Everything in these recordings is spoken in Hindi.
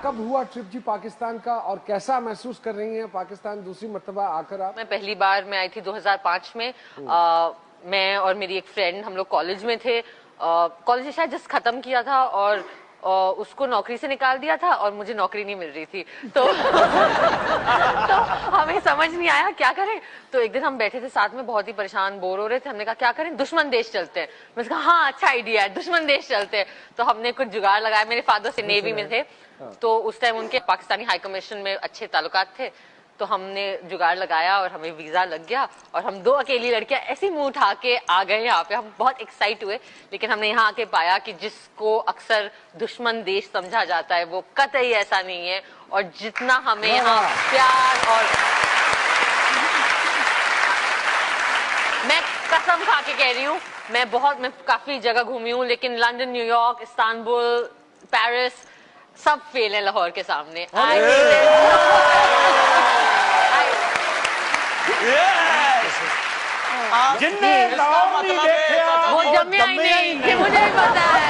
कब हुआ ट्रिप जी पाकिस्तान का, और कैसा महसूस कर रही हैं पाकिस्तान दूसरी मर्तबा आकर आप? मैं पहली बार मैं आई थी 2005 में। मैं और मेरी एक फ्रेंड, हम लोग कॉलेज में थे। कॉलेज शायद जस्ट खत्म किया था और उसको नौकरी से निकाल दिया था और मुझे नौकरी नहीं मिल रही थी, तो तो हमें समझ नहीं आया क्या करें। तो एक दिन हम बैठे थे साथ में, बहुत ही परेशान, बोर हो रहे थे। हमने कहा क्या करें, दुश्मन देश चलते हैं। मैंने कहा हाँ अच्छा आइडिया है, दुश्मन देश चलते हैं। तो हमने कुछ जुगाड़ लगाया। मेरे फादर से नेवी में थे, तो उस टाइम उनके पाकिस्तानी हाई कमीशन में अच्छे ताल्लुकात थे। तो हमने जुगाड़ लगाया और हमें वीजा लग गया और हम दो अकेली लड़कियां ऐसी मुंह उठा के आ गए यहाँ पे। हम बहुत एक्साइट हुए, लेकिन हमने यहाँ आके पाया कि जिसको अक्सर दुश्मन देश समझा जाता है वो कतई ऐसा नहीं है। और जितना हमें यहाँ प्यार और मैं कसम खा के कह रही हूँ, मैं काफी जगह घूमी हूँ, लेकिन लंदन, न्यूयॉर्क, इस्तांबुल, पेरिस सब फेल है लाहौर के सामने। जिनने लाहौर नहीं देखा वो जम्मे आई नहीं, ये मुझे भी पता है।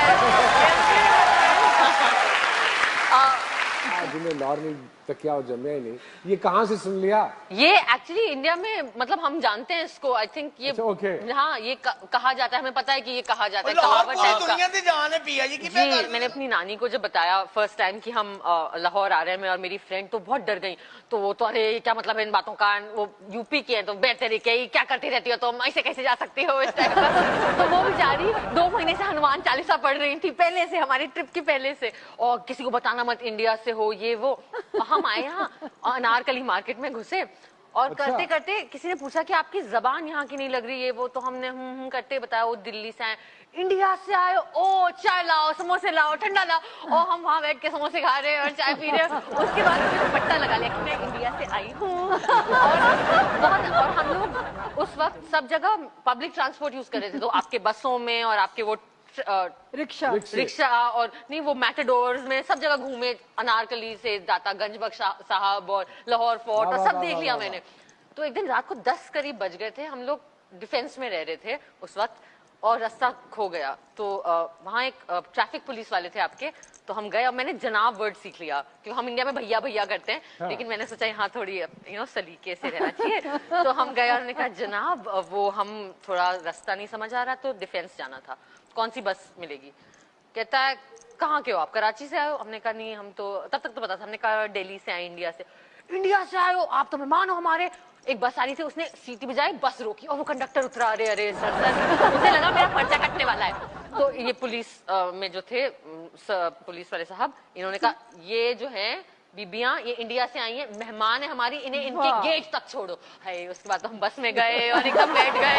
जिन्हें लाहौर नहीं तकिया और जम्या ही नहीं, ये कहाँ से सुन लिया? ये एक्चुअली इंडिया में, मतलब हम जानते हैं इसको, आई थिंक ये हाँ ये कहा जाता है, हमें पता है कि ये कहा जाता है कहावत टाइप का। जी, मैंने अपनी नानी को जब बताया फर्स्ट टाइम कि हम लाहौर आ रहे हैं, मैं और मेरी फ्रेंड, तो बहुत डर गई। तो वो तो अरे क्या मतलब है इन बातों का, वो यूपी की है तो बैठते रही क्या क्या करती रहती हो तुम, ऐसे कैसे जा सकती हो इस टाइप का। तो वो बेचारी 2 महीने से हनुमान चालीसा पढ़ रही थी पहले से, हमारी ट्रिप की पहले से, और किसी को बताना मत इंडिया से हो ये वो। हम आए यहाँ अनारकली मार्केट में घुसे और करते करते किसी ने पूछा कि आपकी जबान यहाँ की नहीं लग रही है वो, तो हमने करते बताया वो दिल्ली से आए, इंडिया से आए, ओ चाय लाओ, समोसे लाओ, ठंडा लाओ। और हम वहाँ बैठ के समोसे खा रहे हैं और चाय पी रहे हैं। उसके बाद मैंने पट्टा लगा लिया कि मैं इंडिया से आई हूँ। और हम लोग उस वक्त सब जगह पब्लिक ट्रांसपोर्ट यूज कर रहे थे, तो आपके बसों में और आपके वो रिक्शा और नहीं वो मैटाडोर्स में सब जगह घूमे, अनारकली से दाता गंज बख्श साहब और लाहौर फोर्ट और सब देख लिया मैंने। तो एक दिन रात को 10 करीब बज गए थे, हम लोग डिफेंस में रह रहे थे उस वक्त, और रास्ता खो गया। तो वहाँ एक ट्रैफिक पुलिस वाले थे आपके, तो हम गए और मैंने जनाब वर्ड सीख लिया, क्योंकि हम इंडिया में भैया भैया करते हैं। हाँ। लेकिन मैंने सोचा यहाँ थोड़ी सलीके से रहना चाहिए। तो हम गए और उन्होंने कहा जनाब वो हम थोड़ा रास्ता नहीं समझ आ रहा, तो डिफेंस जाना था, कौन सी बस मिलेगी? कहता है कहाँ के हो आप, कराची से आए हो? हमने कहा नहीं, हम तो तब तक तो पता था, हमने कहा दिल्ली से आए, इंडिया से। इंडिया से आए हो आप तो मेहमान हो हमारे। एक बस आ रही थी, उसने सीटी बजाई, बस रोकी और वो कंडक्टर उतरा, अरे अरे सर मुझे लगा मेरा पर्चा कटने वाला है। तो ये पुलिस में जो थे पुलिस वाले साहब, इन्होंने कहा ये जो है बीबियां ये इंडिया से आई हैं, मेहमान है हमारी, इन्हें इनके गेट तक छोड़ो। है उसके बाद तो हम बस में गए और एकदम बैठ गए।